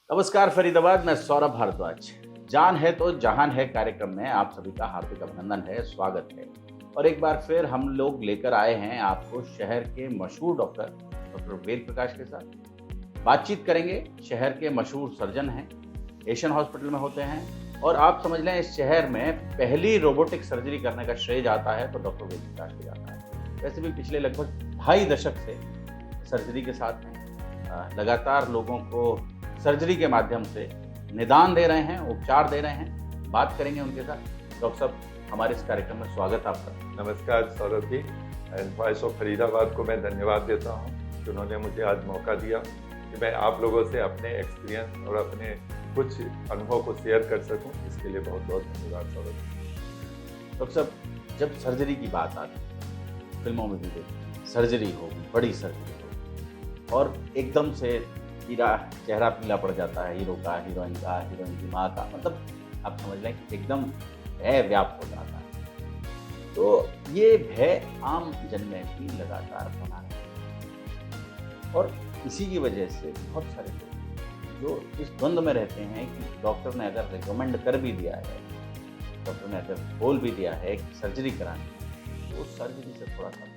नमस्कार फरीदाबाद, मैं सौरभ भारद्वाज। जान है तो जहान है कार्यक्रम में आप सभी का हार्दिक अभिनंदन है, स्वागत है। और एक बार फिर हम लोग लेकर आए हैं आपको शहर के मशहूर डॉक्टर वेद प्रकाश के साथ। बातचीत करेंगे। शहर के मशहूर सर्जन हैं, एशियन हॉस्पिटल में होते हैं और आप समझ लें इस शहर में पहली रोबोटिक सर्जरी करने का श्रेय जाता है तो डॉक्टर वेद प्रकाश को जाता है। वैसे भी पिछले लगभग 2.5 दशक से सर्जरी के साथ हैं। लगातार लोगों को सर्जरी के माध्यम से निदान दे रहे हैं, उपचार दे रहे हैं। बात करेंगे उनके साथ। डॉक्टर साहब, हमारे इस कार्यक्रम में स्वागत आपका। नमस्कार Saurabh ji. And voice of Faridabad को मैं धन्यवाद देता हूँ कि उन्होंने मुझे आज मौका दिया कि मैं आप लोगों से अपने एक्सपीरियंस और अपने कुछ अनुभव को शेयर कर सकूँ। इसके लिए बहुत बहुत धन्यवाद सौरभ जी। डॉक्टर साहब, जब सर्जरी की बात आती है, फिल्मों में भी देखते हैं, सर्जरी होगी, बड़ी सर्जरी होगी और एकदम से चेहरा पीला पड़ जाता है हीरो का, हीरोइन का, हीरोइन की माँ का, मतलब आप समझ लें कि एकदम भय व्याप्त हो जाता है। तो ये भय आम जन में भी लगातार बना है और इसी की वजह से बहुत सारे लोग जो इस द्वंद्व में रहते हैं कि डॉक्टर ने अगर रिकमेंड कर भी दिया है, डॉक्टर ने अगर बोल भी दिया है कि सर्जरी करानी, तो उस सर्जरी से थोड़ा सा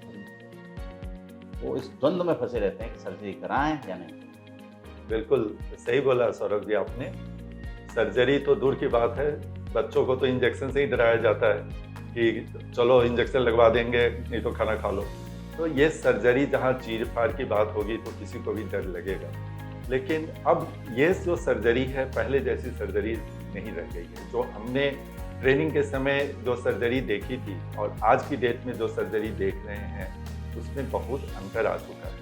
वो इस द्वंद्व में फंसे रहते हैं कि सर्जरी कराएं या नहीं। बिल्कुल सही बोला सौरभ जी आपने। सर्जरी तो दूर की बात है, बच्चों को तो इंजेक्शन से ही डराया जाता है कि चलो इंजेक्शन लगवा देंगे, नहीं तो खाना खा लो। तो ये सर्जरी जहाँ चीर फाड़ की बात होगी तो किसी को भी डर लगेगा। लेकिन अब ये जो सर्जरी है पहले जैसी सर्जरी नहीं रह गई है। जो हमने ट्रेनिंग के समय जो सर्जरी देखी थी और आज की डेट में जो सर्जरी देख रहे हैं उसमें बहुत अंतर आ चुका है।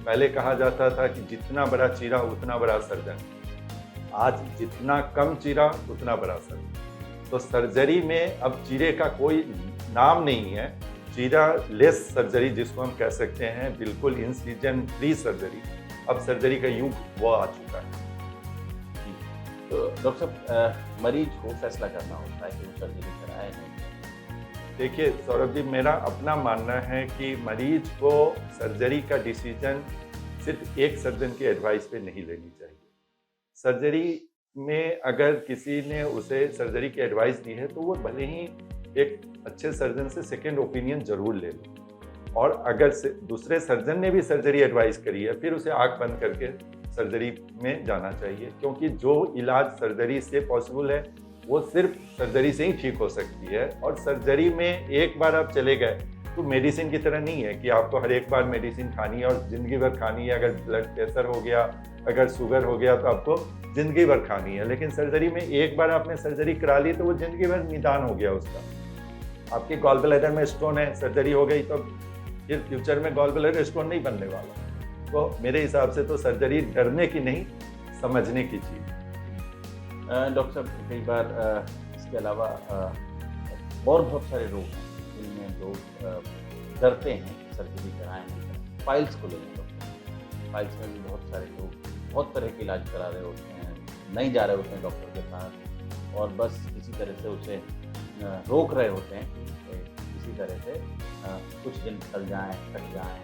पहले कहा जाता था कि जितना बड़ा चीरा उतना बड़ा सर्जन, आज जितना कम चीरा उतना बड़ा सर्जन। तो सर्जरी में अब चीरे का कोई नाम नहीं है। चीरा लेस सर्जरी जिसको हम कह सकते हैं, बिल्कुल इंसिजन फ्री सर्जरी, अब सर्जरी का युग वो आ चुका है। तो डॉक्टर साहब, मरीज को फैसला करना होता है कि वो सर्जरी कराए नहीं। देखिए सौरभ जी, मेरा अपना मानना है कि मरीज को सर्जरी का डिसीजन सिर्फ एक सर्जन की एडवाइस पे नहीं लेनी चाहिए। सर्जरी में अगर किसी ने उसे सर्जरी की एडवाइस दी है तो वो भले ही एक अच्छे सर्जन से सेकेंड ओपिनियन जरूर ले लो। और अगर दूसरे सर्जन ने भी सर्जरी एडवाइस करी है फिर उसे आंख बंद करके सर्जरी में जाना चाहिए, क्योंकि जो इलाज सर्जरी से पॉसिबल है वो सिर्फ सर्जरी से ही ठीक हो सकती है। और सर्जरी में एक बार आप चले गए तो मेडिसिन की तरह नहीं है कि आपको हर एक बार मेडिसिन खानी है और ज़िंदगी भर खानी है। अगर ब्लड प्रेशर हो गया, अगर शुगर हो गया तो आपको ज़िंदगी भर खानी है। लेकिन सर्जरी में एक बार आपने सर्जरी करा ली तो वो ज़िंदगी भर निदान हो गया उसका। आपके गॉल ब्लैडर में स्टोन है, सर्जरी हो गई तो फिर फ्यूचर में गॉल ब्लैडर स्टोन नहीं बनने वाला। तो मेरे हिसाब से तो सर्जरी डरने की नहीं, समझने की चीज़। डॉक्टर साहब, कई बार इसके अलावा और बहुत सारे रोग हैं जिनमें लोग डरते हैं कि सर्जरी कराएं नहीं कराएं। फाइल्स को लेकर डॉक्टर, फाइल्स में भी बहुत सारे लोग बहुत तरह के इलाज करा रहे होते हैं, नहीं जा रहे होते हैं डॉक्टर के पास और बस किसी तरह से उसे रोक रहे होते हैं कि किसी तरह से कुछ दिन टल जाएँ, कट जाएँ,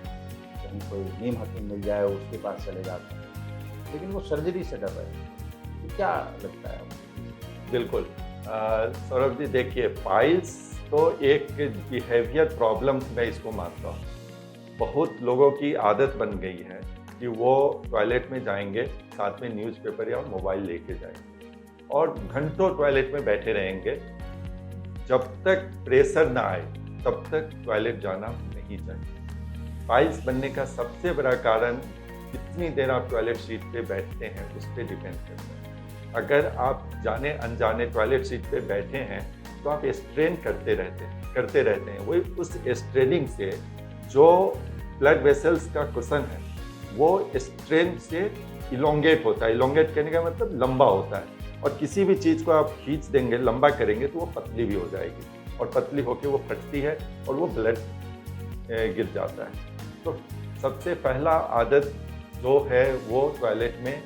कहीं कोई नीम हकीम मिल जाए उसके पास चले जाते हैं, लेकिन वो सर्जरी से डर रहे हैं। तो क्या लगता है आपको? बिल्कुल सौरभ जी, देखिए फाइल्स तो एक बिहेवियर प्रॉब्लम मैं इसको मानता हूँ। बहुत लोगों की आदत बन गई है कि वो टॉयलेट में जाएंगे, साथ में न्यूज़पेपर या मोबाइल लेके जाएंगे और घंटों टॉयलेट में बैठे रहेंगे। जब तक प्रेशर ना आए तब तक टॉयलेट जाना नहीं चाहिए। फाइल्स बनने का सबसे बड़ा कारण कितनी देर आप टॉयलेट सीट पे बैठते हैं उस पर डिपेंड करता है। अगर आप जाने अनजाने टॉयलेट सीट पे बैठे हैं तो आप स्ट्रेन करते रहते हैं। वही उस स्ट्रेनिंग से जो ब्लड वेसल्स का कुशन है वो स्ट्रेन से इलोंगेट होता है। इलोंगेट करने का मतलब लंबा होता है। और किसी भी चीज़ को आप खींच देंगे, लंबा करेंगे तो वो पतली भी हो जाएगी और पतली होकर वो फटती है और वो ब्लड गिर जाता है। तो सबसे पहला आदत जो है वो टॉयलेट में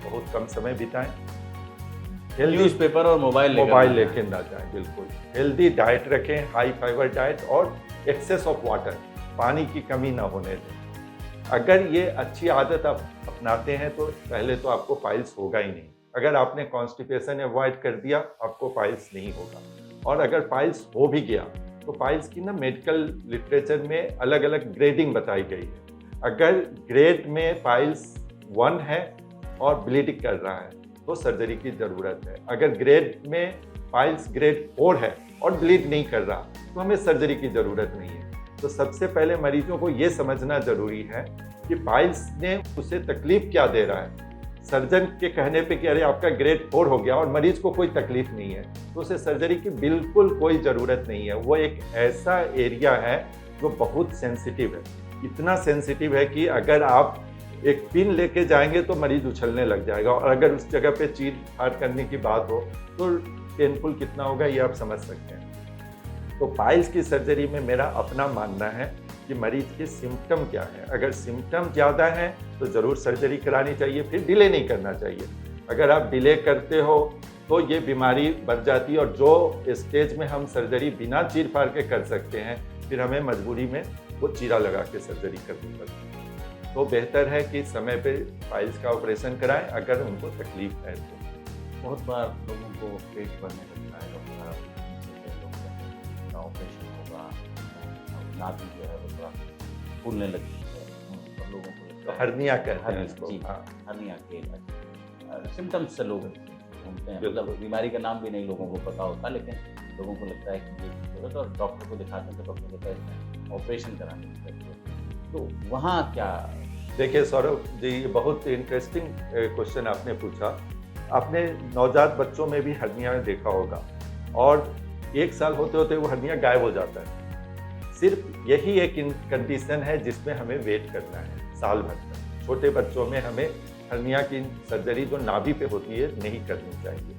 बहुत कम समय बिताएं। न्यूज़पेपर और मोबाइल लेके ना जाएं। बिल्कुल हेल्दी डाइट रखें, हाई फाइबर डाइट और एक्सेस ऑफ वाटर, पानी की कमी ना होने दें। अगर ये अच्छी आदत आप अपनाते हैं तो पहले तो आपको पाइल्स होगा ही नहीं। अगर आपने कॉन्स्टिपेशन अवॉइड कर दिया, आपको पाइल्स नहीं होगा। और अगर पाइल्स हो भी गया तो पाइल्स की ना मेडिकल लिटरेचर में अलग अलग ग्रेडिंग बताई गई है। अगर ग्रेड में पाइल्स 1 है और ब्लीडिंग कर रहा है तो सर्जरी की ज़रूरत है। अगर ग्रेड में पाइल्स ग्रेड 4 है और ब्लीड नहीं कर रहा तो हमें सर्जरी की ज़रूरत नहीं है। तो सबसे पहले मरीजों को ये समझना ज़रूरी है कि पाइल्स ने उसे तकलीफ क्या दे रहा है। सर्जन के कहने पे कि अरे आपका ग्रेड 4 हो गया और मरीज को कोई तकलीफ नहीं है तो उसे सर्जरी की बिल्कुल कोई ज़रूरत नहीं है। वो एक ऐसा एरिया है जो बहुत सेंसिटिव है, इतना सेंसिटिव है कि अगर आप एक पिन लेके जाएंगे तो मरीज उछलने लग जाएगा, और अगर उस जगह पे चीर फाड़ करने की बात हो तो पेनफुल कितना होगा ये आप समझ सकते हैं। तो पाइल्स की सर्जरी में मेरा अपना मानना है कि मरीज के सिम्टम क्या है। अगर सिम्टम ज़्यादा है तो ज़रूर सर्जरी करानी चाहिए, फिर डिले नहीं करना चाहिए। अगर आप डिले करते हो तो ये बीमारी बढ़ जाती है, और जो स्टेज में हम सर्जरी बिना चीर फाड़ के कर सकते हैं फिर हमें मजबूरी में वो चीरा लगा के सर्जरी करनी पड़ती है। तो बेहतर है कि समय पे पाइल्स का ऑपरेशन कराएं अगर उनको तकलीफ है तो। बहुत बार लोगों को पेट भरने लगता है, ऑपरेशन होगा, नाभि जो है वो थोड़ा फूलने लगती है और लोगों को लगता है हर्निया कहते हैं इसको। हर्निया के सिम्टम्स से लोग घूमते हैं, मतलब बीमारी का नाम भी नहीं लोगों को पता होता, लेकिन लोगों को लगता है कि ये जरूरत, और डॉक्टर को दिखाते हैं तो डॉक्टर कहता है ऑपरेशन कराने की जरूरत है। तो वहाँ क्या? देखिए सौरभ जी, ये बहुत इंटरेस्टिंग क्वेश्चन आपने पूछा। आपने नवजात बच्चों में भी हर्निया देखा होगा, और 1 साल होते होते वो हर्निया गायब हो जाता है। सिर्फ यही एक कंडीशन है जिसमें हमें वेट करना है साल भर तक। छोटे बच्चों में हमें हर्निया की सर्जरी जो नाभि पे होती है नहीं करनी चाहिए।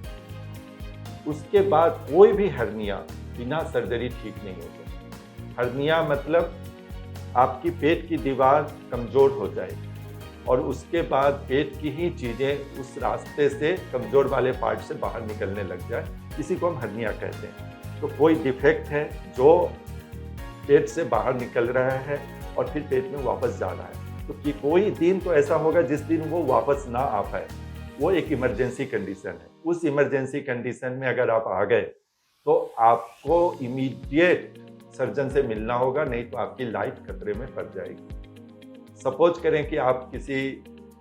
उसके बाद कोई भी हर्निया बिना सर्जरी ठीक नहीं हो सकती। हर्निया मतलब आपकी पेट की दीवार कमज़ोर हो जाए और उसके बाद पेट की ही चीज़ें उस रास्ते से कमज़ोर वाले पार्ट से बाहर निकलने लग जाए, इसी को हम हर्निया कहते हैं। तो कोई डिफेक्ट है जो पेट से बाहर निकल रहा है और फिर पेट में वापस जा रहा है, तो कि कोई दिन तो ऐसा होगा जिस दिन वो वापस ना आ पाए, वो एक इमरजेंसी कंडीशन है। उस इमरजेंसी कंडीशन में अगर आप आ गए तो आपको इमीडिएट सर्जन से मिलना होगा, नहीं तो आपकी लाइफ खतरे में पड़ जाएगी। सपोज करें कि आप किसी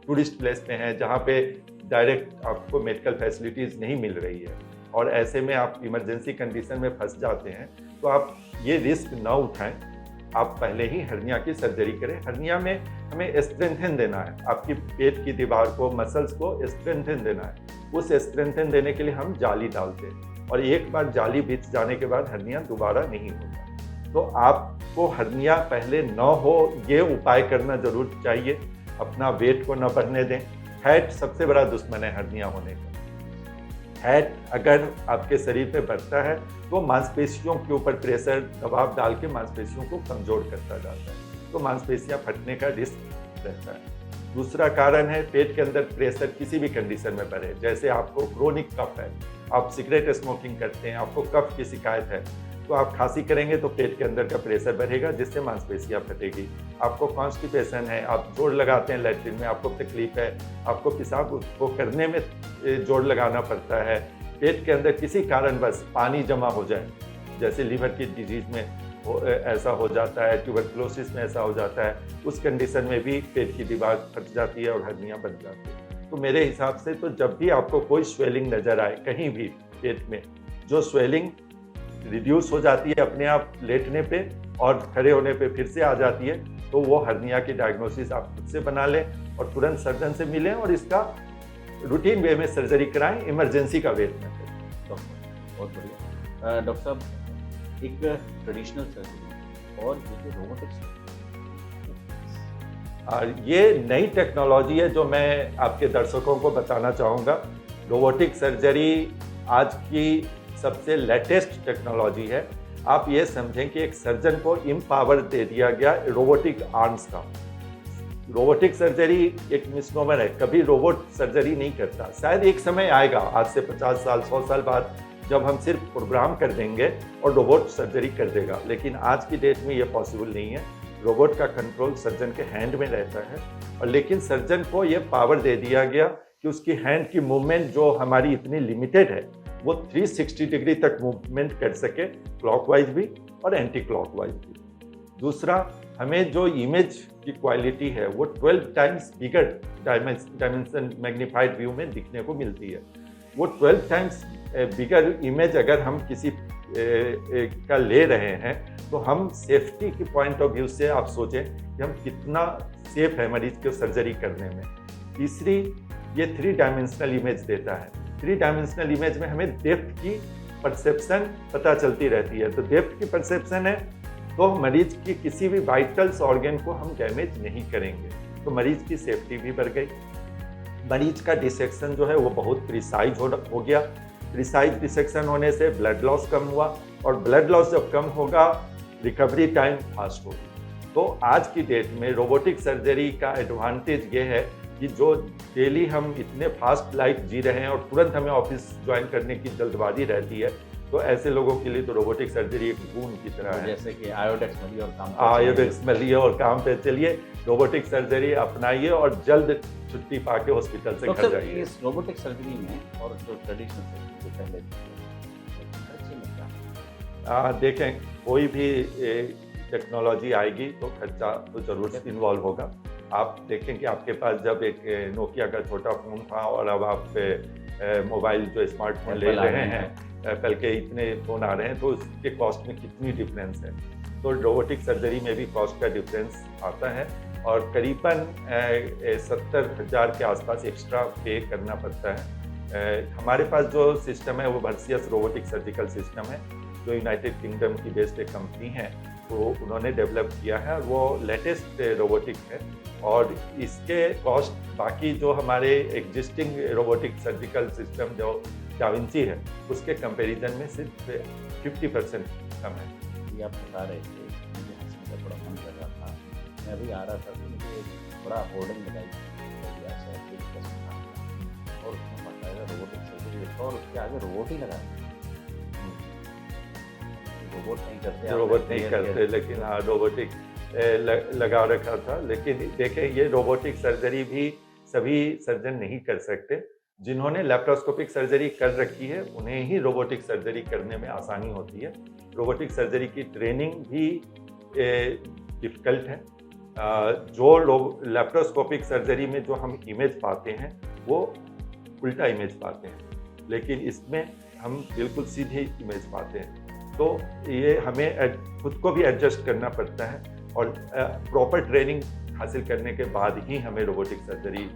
टूरिस्ट प्लेस में हैं जहाँ पे डायरेक्ट आपको मेडिकल फैसिलिटीज़ नहीं मिल रही है, और ऐसे में आप इमरजेंसी कंडीशन में फंस जाते हैं, तो आप ये रिस्क ना उठाएं। आप पहले ही हर्निया की सर्जरी करें। हर्निया में हमें स्ट्रेंथन देना है, आपकी पेट की दीवार को, मसल्स को स्ट्रेंथन देना है। उस स्ट्रेंथन देने के लिए हम जाली डालते हैं, और एक बार जाली बिछ जाने के बाद हर्निया दोबारा नहीं होता। तो आपको हर्निया पहले न हो ये उपाय करना जरूर चाहिए। अपना वेट को न बढ़ने दें। फैट सबसे बड़ा दुश्मन है हर्निया होने का। फैट अगर आपके शरीर पे बढ़ता है तो मांसपेशियों के ऊपर प्रेशर, दबाव डाल के मांसपेशियों को कमजोर करता जाता है, तो मांसपेशियां फटने का रिस्क रहता है। दूसरा कारण है पेट के अंदर प्रेशर किसी भी कंडीशन में बढ़े। जैसे आपको क्रोनिक कफ है, आप सिगरेट स्मोकिंग करते हैं, आपको कफ की शिकायत है, तो आप खांसी करेंगे तो पेट के अंदर का प्रेशर बढ़ेगा जिससे मांसपेशियां फटेगी। आपको कॉन्स्टिपेशन है, आप जोड़ लगाते हैं लैट्रिन में, आपको तकलीफ है, आपको पेशाब को करने में जोड़ लगाना पड़ता है, पेट के अंदर किसी कारणवश पानी जमा हो जाए, जैसे लीवर की डिजीज में ऐसा हो जाता है, ट्यूबरकुलोसिस में ऐसा हो जाता है, उस कंडीशन में भी पेट की दीवार फट जाती है और हर्निया बन जाती है। तो मेरे हिसाब से तो जब भी आपको कोई स्वेलिंग नज़र आए कहीं भी पेट में, जो स्वेलिंग रिड्यूस हो जाती है अपने आप लेटने पे और खड़े होने पे फिर से आ जाती है, तो वो हर्निया की डायग्नोसिस आप खुद से बना लें और तुरंत सर्जन से मिलें और इसका रूटीन वे में सर्जरी कराएं, इमरजेंसी का वेट न करें। बहुत बढ़िया डॉक्टर साहब, एक ट्रेडिशनल सर्जरी और ये रोबोटिक्स, ये नई टेक्नोलॉजी है जो मैं आपके दर्शकों को बताना चाहूँगा। रोबोटिक सर्जरी आज की सबसे लेटेस्ट टेक्नोलॉजी है। आप ये समझें कि एक सर्जन को एम्पावर दे दिया गया रोबोटिक आर्म्स का। रोबोटिक सर्जरी एक मिसनोमर है, कभी रोबोट सर्जरी नहीं करता। शायद एक समय आएगा आज से 50 साल 100 साल बाद जब हम सिर्फ प्रोग्राम कर देंगे और रोबोट सर्जरी कर देगा, लेकिन आज की डेट में ये पॉसिबल नहीं है। रोबोट का कंट्रोल सर्जन के हैंड में रहता है, और लेकिन सर्जन को ये पावर दे दिया गया कि उसकी हैंड की मूवमेंट जो हमारी इतनी लिमिटेड है वो 360 डिग्री तक मूवमेंट कर सके, क्लॉकवाइज भी और एंटी क्लॉकवाइज भी। दूसरा, हमें जो इमेज की क्वालिटी है वो 12 times bigger dimension magnified view में दिखने को मिलती है। वो 12 टाइम्स बिगर इमेज अगर हम किसी का ले रहे हैं तो हम सेफ्टी के पॉइंट ऑफ व्यू से आप सोचें कि हम कितना सेफ है मरीज को सर्जरी करने में। तीसरी, ये 3 डायमेंशनल इमेज देता है। 3 डायमेंशनल इमेज में हमें डेप्थ की परसेप्शन पता चलती रहती है। तो डेप्थ की परसेप्शन है तो मरीज की किसी भी वाइटल्स ऑर्गन को हम डैमेज नहीं करेंगे, तो मरीज की सेफ्टी भी बढ़ गई। मरीज का डिसेक्शन जो है वो बहुत प्रिसाइज हो गया। प्रिसाइज डिसेक्शन होने से ब्लड लॉस कम हुआ, और ब्लड लॉस जब कम होगा रिकवरी टाइम फास्ट होगी। तो आज की डेट में रोबोटिक सर्जरी का एडवांटेज ये है कि जो डेली हम इतने फास्ट लाइफ जी रहे हैं और तुरंत हमें ऑफिस ज्वाइन करने की जल्दबाजी रहती है, तो ऐसे लोगों के लिए तो रोबोटिक सर्जरी एक बून की तरह है। जैसे कि आयोडेक्स मलिए और काम आयोडेक्स मलिए और काम पे चलिए, रोबोटिक सर्जरी अपनाइए और जल्द छुट्टी पाके हॉस्पिटल से घर जाइए। इस रोबोटिक सर्जरी में और जो ट्रेडिशनल सर्जरी जो पहले खर्चे में क्या? देखें, कोई भी टेक्नोलॉजी आएगी तो खर्चा तो जरूर इन्वॉल्व होगा। आप देखें कि आपके पास जब एक नोकिया का छोटा फ़ोन था और अब आप मोबाइल जो स्मार्टफोन ले रहे हैं, एप्पल के इतने फ़ोन आ रहे हैं, तो उसके कॉस्ट में कितनी डिफरेंस है। तो रोबोटिक सर्जरी में भी कॉस्ट का डिफरेंस आता है, और करीबन 70,000 के आसपास एक्स्ट्रा पे करना पड़ता है। हमारे पास जो सिस्टम है वो वर्सियस रोबोटिक सर्जिकल सिस्टम है, जो यूनाइटेड किंगडम की बेस्ड एक कंपनी है, तो उन्होंने डेवलप किया है। वो लेटेस्ट रोबोटिक है, और इसके कॉस्ट बाकी जो हमारे एग्जिस्टिंग रोबोटिक सर्जिकल सिस्टम जो डाविंची है उसके कंपैरिजन में सिर्फ 50% कम है। ये आप बता रहे थे, मुझे हंसने का बड़ा मन कर रहा था। मैं अभी आ रहा था तो मुझे एक बड़ा होर्डिंग लगाई और उसमें बताया रोबोटिक सर्जरी, और उसके आगे रोबोट ही लगा। रोबोट नहीं करते, लेकिन हाँ रोबोटिक लगा रखा था। लेकिन देखें, ये रोबोटिक सर्जरी भी सभी सर्जन नहीं कर सकते। जिन्होंने लैप्रोस्कोपिक सर्जरी कर रखी है उन्हें ही रोबोटिक सर्जरी करने में आसानी होती है। रोबोटिक सर्जरी की ट्रेनिंग भी डिफ़िकल्ट है। जो लोग लैप्रोस्कोपिक सर्जरी में जो हम इमेज पाते हैं वो उल्टा इमेज पाते हैं, लेकिन इसमें हम बिल्कुल सीधी इमेज पाते हैं। तो ये हमें खुद को भी एडजस्ट करना पड़ता है, और प्रॉपर ट्रेनिंग हासिल करने के बाद ही हमें रोबोटिक सर्जरी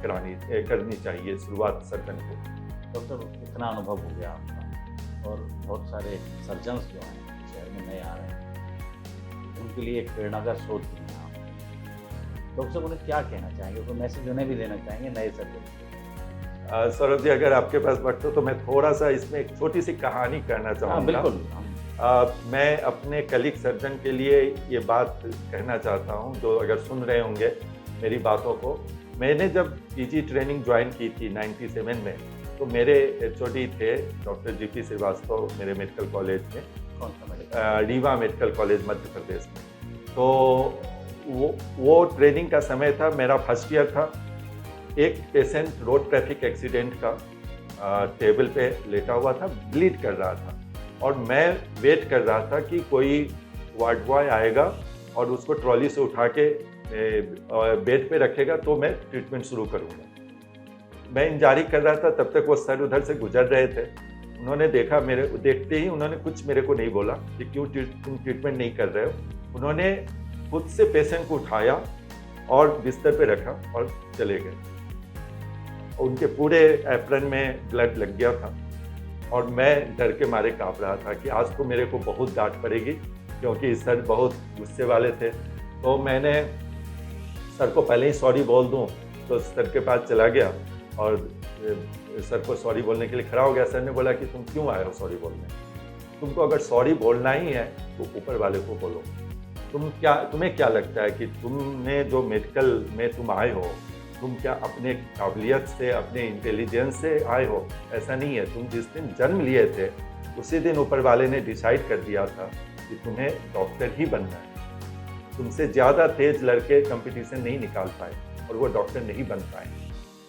करनी चाहिए शुरुआत सर्जन को। डॉक्टर, कितना अनुभव हो गया आपका, और बहुत सारे सर्जन्स जो हैं शहर में नए आ रहे हैं, उनके लिए एक प्रेरणा का स्रोत भी हैं आप। डॉक्टर साहब, उन्हें क्या कहना चाहेंगे, कोई मैसेज उन्हें भी देना चाहेंगे नए सर्जन? सौरभ जी, अगर आपके पास वक्त हो तो मैं थोड़ा सा इसमें एक छोटी सी कहानी कहना चाहूँगा। बिल्कुल। मैं अपने कलीग सर्जन के लिए ये बात कहना चाहता हूँ, जो अगर सुन रहे होंगे मेरी बातों को। मैंने जब पीजी ट्रेनिंग ज्वाइन की थी 97 में, तो मेरे एचओडी थे डॉक्टर जीपी श्रीवास्तव मेरे मेडिकल कॉलेज में। कौन सा medical? Rewa medical college Madhya Pradesh में। तो वो ट्रेनिंग का समय था, मेरा फर्स्ट ईयर था। एक पेशेंट रोड ट्रैफिक एक्सीडेंट का टेबल पे लेटा हुआ था, ब्लीड कर रहा था, और मैं वेट कर रहा था कि कोई वार्ड बॉय आएगा और उसको ट्रॉली से उठा के बेड पे रखेगा तो मैं ट्रीटमेंट शुरू करूँगा। मैं इंतजार कर रहा था, तब तक वो सर उधर से गुजर रहे थे। उन्होंने देखा, मेरे देखते ही उन्होंने कुछ मेरे को नहीं बोला कि क्यों तुम ट्रीटमेंट नहीं कर रहे हो। उन्होंने खुद से पेशेंट को उठाया और बिस्तर पे रखा और चले गए। उनके पूरे एप्रन में ब्लड लग गया था, और मैं डर के मारे काँप रहा था कि आज तो मेरे को बहुत डांट पड़ेगी, क्योंकि सर बहुत गुस्से वाले थे। तो मैंने सर को पहले ही सॉरी बोल दूं, तो सर के पास चला गया और सर को सॉरी बोलने के लिए खड़ा हो गया। सर ने बोला कि तुम क्यों आए हो सॉरी बोलने? तुमको अगर सॉरी बोलना ही है तो ऊपर वाले को बोलो। तुम्हें क्या लगता है कि तुमने जो मेडिकल में तुम आए हो, तुम क्या अपने काबिलियत से, अपने इंटेलिजेंस से आए हो? ऐसा नहीं है। तुम जिस दिन जन्म लिए थे उसी दिन ऊपर वाले ने डिसाइड कर दिया था कि तुम्हें डॉक्टर ही बनना है। तुमसे ज़्यादा तेज लड़के कंपटीशन नहीं निकाल पाए और वो डॉक्टर नहीं बन पाए,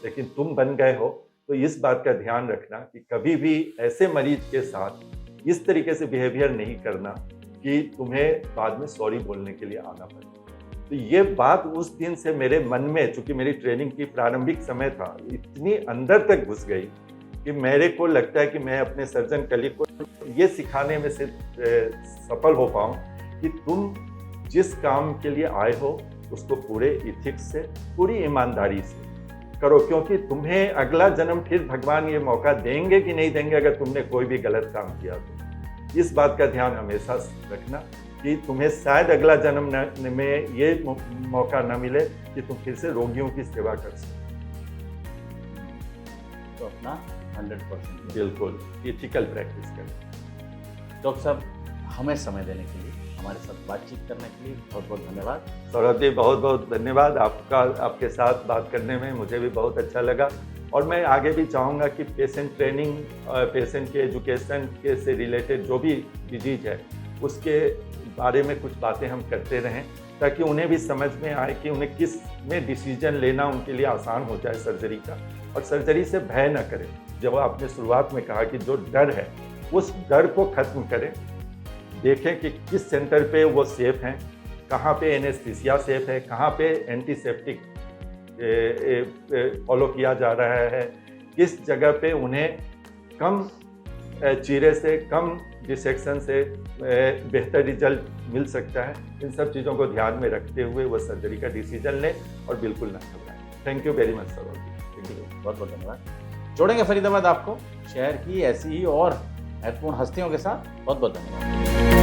लेकिन तुम बन गए हो। तो इस बात का ध्यान रखना कि कभी भी ऐसे मरीज के साथ इस तरीके से बिहेवियर नहीं करना कि तुम्हें बाद में सॉरी बोलने के लिए आना पड़े। तो ये बात उस दिन से मेरे मन में, चूंकि मेरी ट्रेनिंग की प्रारंभिक समय था, इतनी अंदर तक घुस गई कि मेरे को लगता है कि मैं अपने सर्जन कलीग को ये सिखाने में से सफल हो पाऊँ कि तुम जिस काम के लिए आए हो उसको पूरे इथिक्स से, पूरी ईमानदारी से करो, क्योंकि तुम्हें अगला जन्म फिर भगवान ये मौका देंगे कि नहीं देंगे अगर तुमने कोई भी गलत काम किया तो। इस बात का ध्यान हमेशा रखना कि तुम्हें शायद अगला जन्म में ये मौका न मिले कि तुम फिर से रोगियों की सेवा कर सको। तो अपना 100% बिल्कुल इथिकल प्रैक्टिस करें। डॉक्टर साहब, हमें समय देने के लिए, हमारे साथ बातचीत करने के लिए बहुत बहुत धन्यवाद। सौरभ जी, बहुत बहुत धन्यवाद आपके साथ बात करने में मुझे भी बहुत अच्छा लगा। और मैं आगे भी चाहूँगा कि पेशेंट ट्रेनिंग, पेशेंट के एजुकेशन के से रिलेटेड जो भी डिजीज है उसके बारे में कुछ बातें हम करते रहें, ताकि उन्हें भी समझ में आए कि उन्हें किस में डिसीजन लेना उनके लिए आसान हो जाए सर्जरी का, और सर्जरी से भय न करें। जब आपने शुरुआत में कहा कि जो डर है उस डर को खत्म करें, देखें कि किस सेंटर पे वो सेफ हैं, कहाँ पे एनेस्थीसिया सेफ है, कहाँ पे एंटीसेप्टिक फॉलो किया जा रहा है, किस जगह पे उन्हें कम चीरे से, कम डिसेक्शन से बेहतर रिजल्ट मिल सकता है। इन सब चीज़ों को ध्यान में रखते हुए वो सर्जरी का डिसीजन लें और बिल्कुल ना घबराएं। Thank you very much sir. बहुत बहुत धन्यवाद। जोड़ेंगे फरीदाबाद आपको शहर की ऐसी ही और महत्वपूर्ण हस्तियों के साथ। बहुत बहुत धन्यवाद।